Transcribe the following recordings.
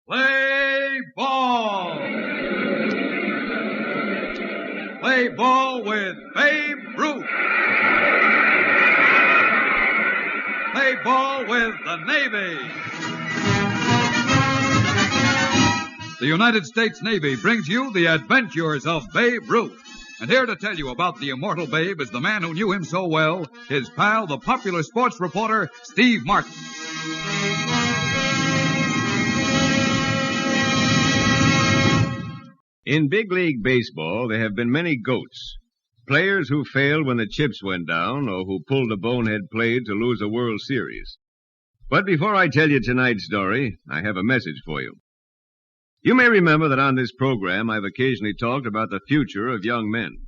Play ball! Play ball with Babe Ruth! Play ball with the Navy! The United States Navy brings you the adventures of Babe Ruth. And here to tell you about the immortal Babe is the man who knew him so well, his pal, the popular sports reporter, Steve Martin. In big league baseball, there have been many goats. Players who failed when the chips went down or who pulled a bonehead play to lose a World Series. But before I tell you tonight's story, I have a message for you. You may remember that on this program I've occasionally talked about the future of young men.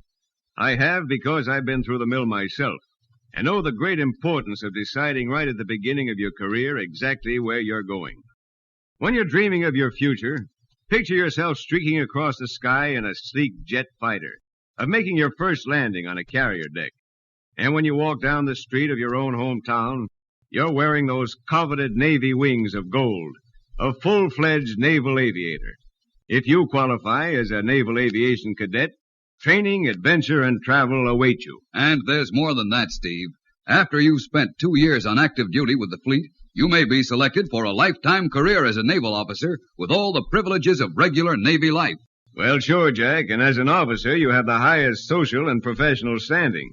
I have because I've been through the mill myself and know the great importance of deciding right at the beginning of your career exactly where you're going. When you're dreaming of your future, picture yourself streaking across the sky in a sleek jet fighter, of making your first landing on a carrier deck. And when you walk down the street of your own hometown, you're wearing those coveted Navy wings of gold, a full-fledged naval aviator. If you qualify as a naval aviation cadet, training, adventure, and travel await you. And there's more than that, Steve. After you've spent 2 years on active duty with the fleet, you may be selected for a lifetime career as a naval officer with all the privileges of regular Navy life. Well, sure, Jack, and as an officer, you have the highest social and professional standing.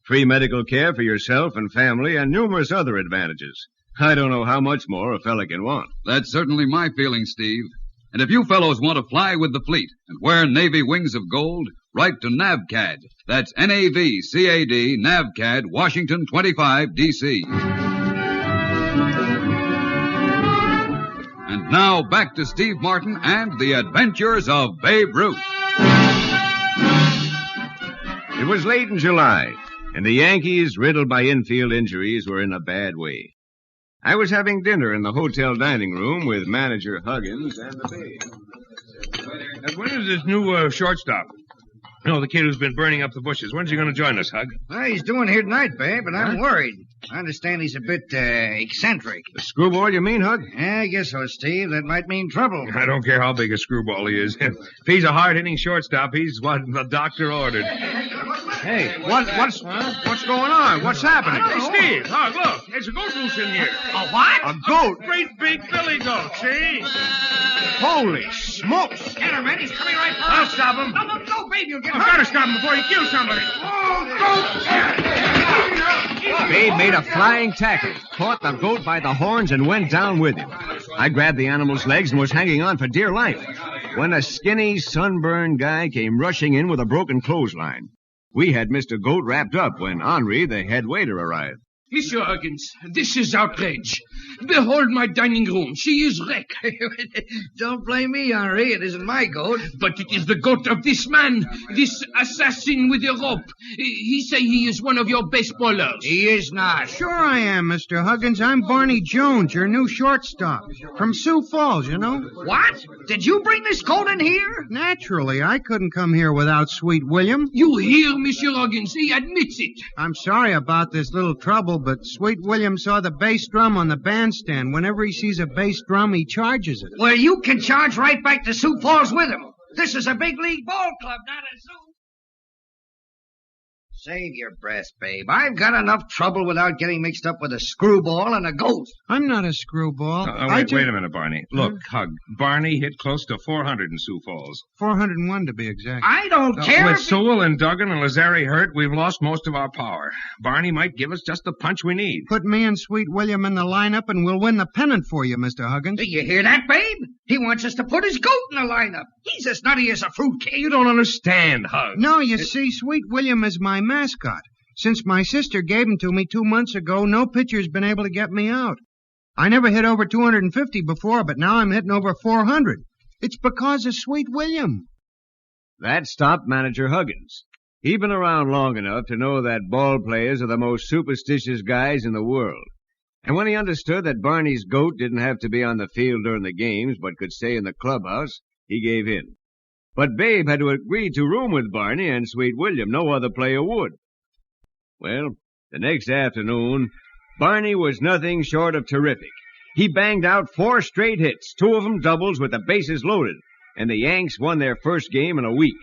Free medical care for yourself and family, and numerous other advantages. I don't know how much more a fella can want. That's certainly my feeling, Steve. And if you fellows want to fly with the fleet and wear Navy wings of gold, write to NAVCAD. That's NAVCAD, NAVCAD, Washington 25, D.C. And now back to Steve Martin and the adventures of Babe Ruth. It was late in July, and the Yankees, riddled by infield injuries, were in a bad way. I was having dinner in the hotel dining room with manager Huggins and the Babe. When is this new shortstop? No, the kid who's been burning up the bushes. When's he going to join us, Hug? Well, he's doing here tonight, Babe, but I'm worried. I understand he's a bit eccentric. The screwball, you mean, Hug? Yeah, I guess so, Steve. That might mean trouble. I don't care how big a screwball he is. If he's a hard-hitting shortstop, he's what the doctor ordered. Hey, what's going on? What's happening? Hey, Steve, Hug, look. There's a goat loose in here. A what? A goat? Great big billy goat, see? Holy smokes! Get him, man. He's coming right for us. I'll stop him. No, Babe, you'll get I've hurt. got to stop him before he kills somebody. Babe made a flying tackle, caught the goat by the horns, and went down with him. I grabbed the animal's legs and was hanging on for dear life when a skinny, sunburned guy came rushing in with a broken clothesline. We had Mr. Goat wrapped up when Henri, the head waiter, arrived. Monsieur Huggins, this is outrage. Behold my dining room. She is wrecked. Don't blame me, Henri. It isn't my goat. But it is the goat of this man, this assassin with a rope. He say he is one of your best bowlers. He is not. Sure I am, Mr. Huggins. I'm Barney Jones, your new shortstop. From Sioux Falls, you know. What? Did you bring this goat in here? Naturally, I couldn't come here without Sweet William. You hear, Monsieur Huggins? He admits it. I'm sorry about this little trouble, but Sweet William saw the bass drum on the bandstand. Whenever he sees a bass drum, he charges it. Well, you can charge right back to Sioux Falls with him. This is a big league ball club, not a zoo. Save your breath, Babe. I've got enough trouble without getting mixed up with a screwball and a goat. I'm not a screwball. Wait a minute, Barney. Look, Hug, Barney hit close to 400 in Sioux Falls. 401 to be exact. I don't care. With Sewell and Duggan and Lazare hurt, we've lost most of our power. Barney might give us just the punch we need. Put me and Sweet William in the lineup and we'll win the pennant for you, Mr. Huggins. Do you hear that, Babe? He wants us to put his goat in the lineup. He's as nutty as a fruitcake. You don't understand, Hug. No, you see, Sweet William is my mascot. Since my sister gave him to me 2 months ago, no pitcher's been able to get me out. I never hit over 250 before, but now I'm hitting over 400. It's because of Sweet William. That stopped manager Huggins. He'd been around long enough to know that ball players are the most superstitious guys in the world. And when he understood that Barney's goat didn't have to be on the field during the games, but could stay in the clubhouse, he gave in. But Babe had to agree to room with Barney and Sweet William. No other player would. Well, the next afternoon, Barney was nothing short of terrific. He banged out 4 straight hits, 2 of them doubles with the bases loaded, and the Yanks won their first game in a week.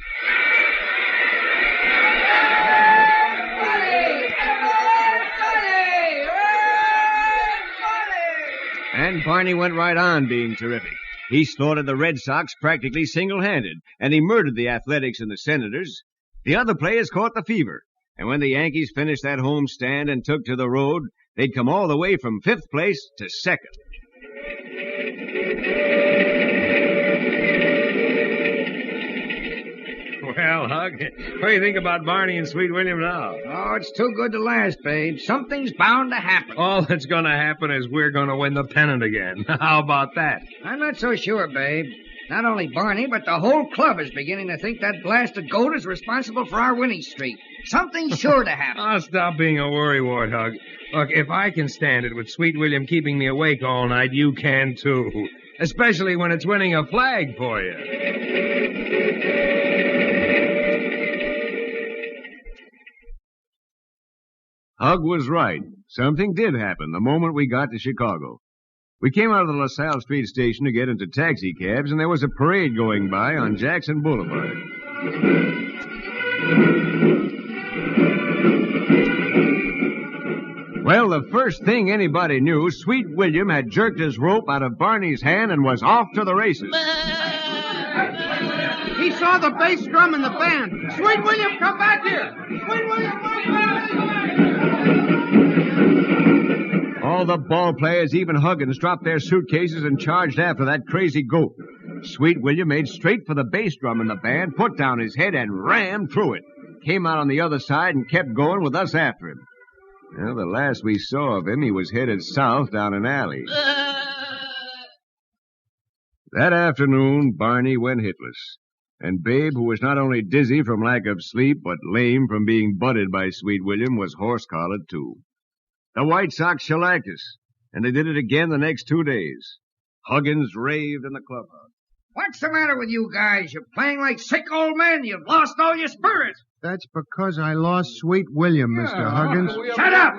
And Barney went right on being terrific. He slaughtered the Red Sox practically single-handed, and he murdered the Athletics and the Senators. The other players caught the fever, and when the Yankees finished that home stand and took to the road, they'd come all the way from 5th place to 2nd. Well, Hug, what do you think about Barney and Sweet William now? Oh, it's too good to last, babe. Something's bound to happen. All that's going to happen is we're going to win the pennant again. How about that? I'm not so sure, babe. Not only Barney, but the whole club is beginning to think that blasted goat is responsible for our winning streak. Something's sure to happen. Oh, stop being a worrywart, Hug. Look, if I can stand it with Sweet William keeping me awake all night, you can too. Especially when it's winning a flag for you. Hug was right. Something did happen the moment we got to Chicago. We came out of the LaSalle Street station to get into taxicabs, and there was a parade going by on Jackson Boulevard. Well, the first thing anybody knew, Sweet William had jerked his rope out of Barney's hand and was off to the races. He saw the bass drum in the band. Sweet William, come back here! Sweet William, come back! All the ball players, even Huggins, dropped their suitcases and charged after that crazy goat. Sweet William made straight for the bass drum in the band, put down his head, and rammed through it. Came out on the other side and kept going with us after him. Well, the last we saw of him, he was headed south down an alley. That afternoon, Barney went hitless. And Babe, who was not only dizzy from lack of sleep, but lame from being butted by Sweet William, was horse-collared, too. The White Sox shellacked us, and they did it again the next 2 days. Huggins raved in the clubhouse. What's the matter with you guys? You're playing like sick old men. You've lost all your spirit. That's because I lost Sweet William, Mr. Huggins. Shut up!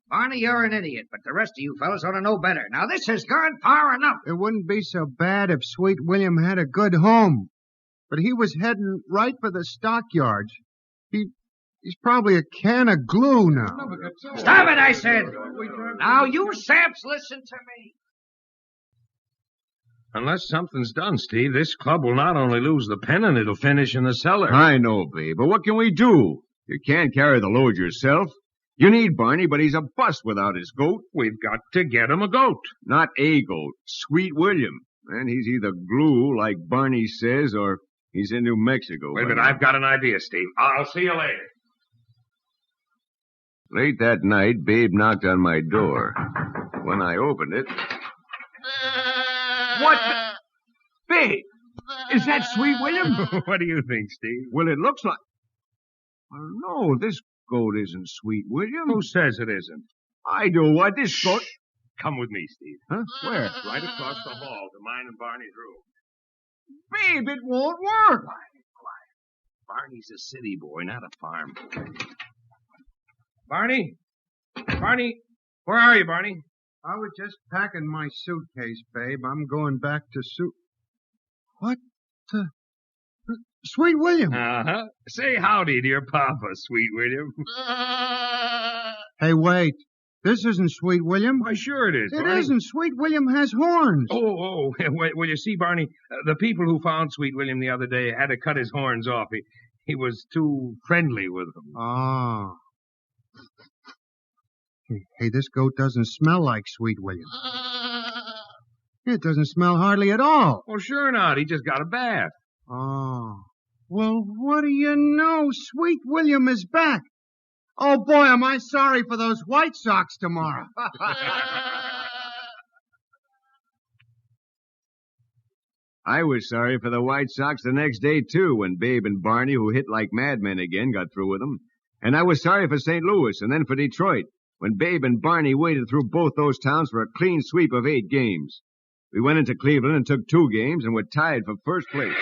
Barney, you're an idiot, but the rest of you fellas ought to know better. Now, this has gone far enough. It wouldn't be so bad if Sweet William had a good home. But he was heading right for the stockyards. He's probably a can of glue now. Stop it, I said. Now, you saps, listen to me. Unless something's done, Steve, this club will not only lose the pennant, it'll finish in the cellar. I know, Babe, but what can we do? You can't carry the load yourself. You need Barney, but he's a bust without his goat. We've got to get him a goat. Not a goat, Sweet William. And he's either glue, like Barney says, or he's in New Mexico. Wait a minute, I've got an idea, Steve. I'll see you later. Late that night, Babe knocked on my door. When I opened it... What the... Babe! Is that Sweet William? What do you think, Steve? Well, it looks like... Well, no, this goat isn't Sweet William. Who says it isn't? I do. Why, this goat... Come with me, Steve. Huh? Where? Right across the hall to mine and Barney's room. Babe, it won't work. Quiet. Barney's a city boy, not a farm boy. Barney? Barney? Where are you, Barney? I was just packing my suitcase, Babe. I'm going back to What the... Sweet William. Uh-huh. Say howdy to your papa, Sweet William. Hey, wait. This isn't Sweet William. Why, sure it is, It Barney. isn't. Sweet William has horns. Oh, well, you see, Barney, the people who found Sweet William the other day had to cut his horns off. He was too friendly with them. Ah. Hey, this goat doesn't smell like Sweet William. It doesn't smell hardly at all. Well, sure not. He just got a bath. Oh. Well, what do you know? Sweet William is back. Oh, boy, am I sorry for those White Sox tomorrow. I was sorry for the White Sox the next day, too, when Babe and Barney, who hit like madmen again, got through with them. And I was sorry for St. Louis and then for Detroit, when Babe and Barney waded through both those towns for a clean sweep of 8 games. We went into Cleveland and took 2 games and were tied for first place.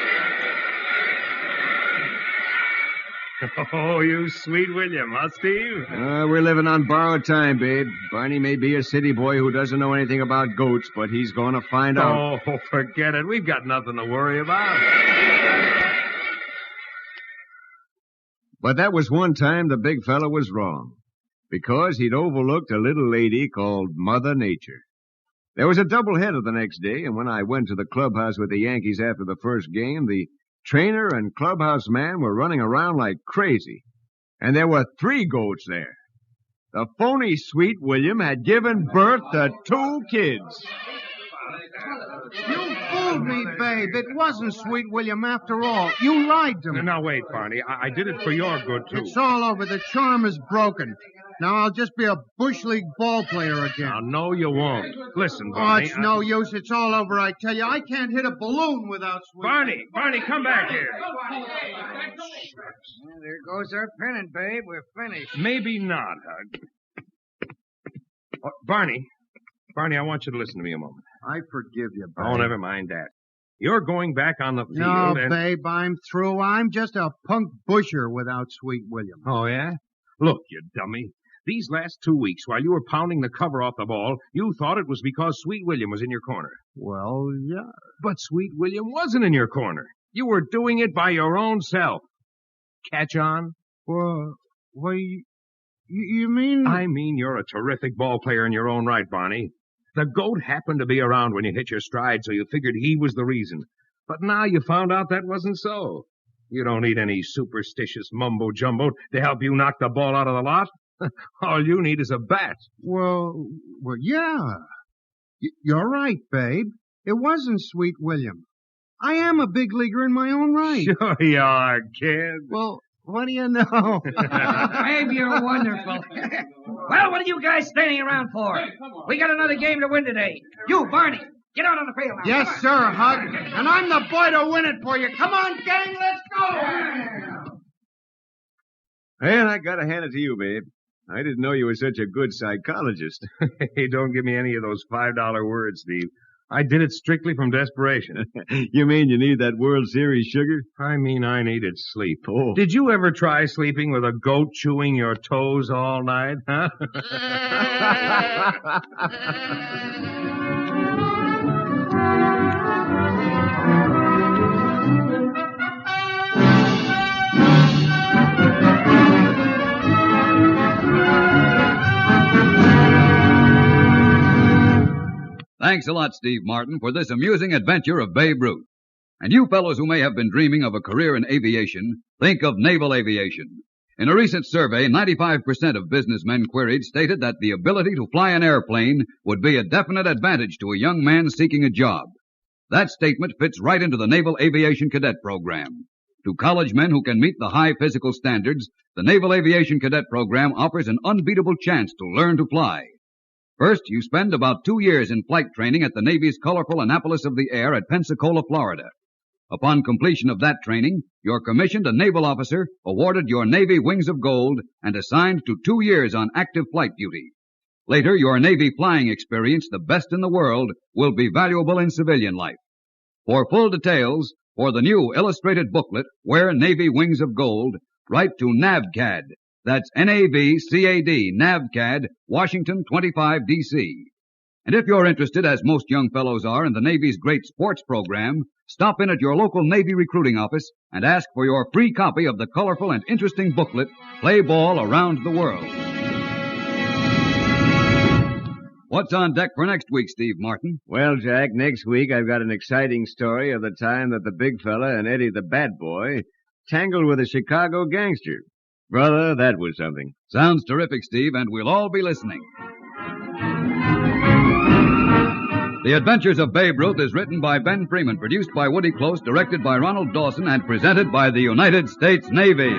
Oh, you sweet William, huh, Steve? We're living on borrowed time, babe. Barney may be a city boy who doesn't know anything about goats, but he's going to find out. Oh, forget it. We've got nothing to worry about. But that was one time the big fella was wrong, because he'd overlooked a little lady called Mother Nature. There was a doubleheader the next day, and when I went to the clubhouse with the Yankees after the first game, the trainer and clubhouse man were running around like crazy. And there were 3 goats there. The phony Sweet William had given birth to 2 kids. You fooled me, babe. It wasn't Sweet William after all. You lied to me. Now, wait, Barney. I did it for your good, too. It's all over. The charm is broken. Now I'll just be a Bush League ball player again. Now, no, you won't. Listen, Oh, Barney. it's no use. It's all over, I tell you. I can't hit a balloon without Sweet. Barney, come back here. Well, there goes our pennant, babe. We're finished. Maybe not, Hug. Oh, Barney, I want you to listen to me a moment. I forgive you, babe. Oh, never mind that. You're going back on the field No, and... babe, I'm through. I'm just a punk busher without Sweet William. Oh, yeah? Look, you dummy. These last 2 weeks, while you were pounding the cover off the ball, you thought it was because Sweet William was in your corner. Well, yeah. But Sweet William wasn't in your corner. You were doing it by your own self. Catch on? Well, you mean... I mean you're a terrific ball player in your own right, Barney. The goat happened to be around when you hit your stride, so you figured he was the reason. But now you found out that wasn't so. You don't need any superstitious mumbo-jumbo to help you knock the ball out of the lot. All you need is a bat. Well, yeah. You're right, babe. It wasn't Sweet William. I am a big leaguer in my own right. Sure you are, kid. Well, what do you know? Babe, you're wonderful. Well, what are you guys standing around for? We got another game to win today. You, Barney, get out on the field now. Yes, Come on. sir, Hug. And I'm the boy to win it for you. Come on, gang, let's go. And I gotta hand it to you, babe. I didn't know you were such a good psychologist. Hey, don't give me any of those $5 words, Steve. I did it strictly from desperation. You mean you need that World Series sugar? I mean I needed sleep. Oh. Did you ever try sleeping with a goat chewing your toes all night, huh? Thanks a lot, Steve Martin, for this amusing adventure of Babe Ruth. And you fellows who may have been dreaming of a career in aviation, think of naval aviation. In a recent survey, 95% of businessmen queried stated that the ability to fly an airplane would be a definite advantage to a young man seeking a job. That statement fits right into the Naval Aviation Cadet Program. To college men who can meet the high physical standards, the Naval Aviation Cadet Program offers an unbeatable chance to learn to fly. First, you spend about 2 years in flight training at the Navy's colorful Annapolis of the Air at Pensacola, Florida. Upon completion of that training, you're commissioned a naval officer, awarded your Navy Wings of Gold, and assigned to 2 years on active flight duty. Later, your Navy flying experience, the best in the world, will be valuable in civilian life. For full details, for the new illustrated booklet, Wear Navy Wings of Gold, write to NAVCAD. That's NAVCAD, NAVCAD, Washington 25, D.C. And if you're interested, as most young fellows are, in the Navy's great sports program, stop in at your local Navy recruiting office and ask for your free copy of the colorful and interesting booklet, Play Ball Around the World. What's on deck for next week, Steve Martin? Well, Jack, next week I've got an exciting story of the time that the big fella and Eddie the bad boy tangled with a Chicago gangster. Brother, that was something. Sounds terrific, Steve, and we'll all be listening. The Adventures of Babe Ruth is written by Ben Freeman, produced by Woody Close, directed by Ronald Dawson, and presented by the United States Navy.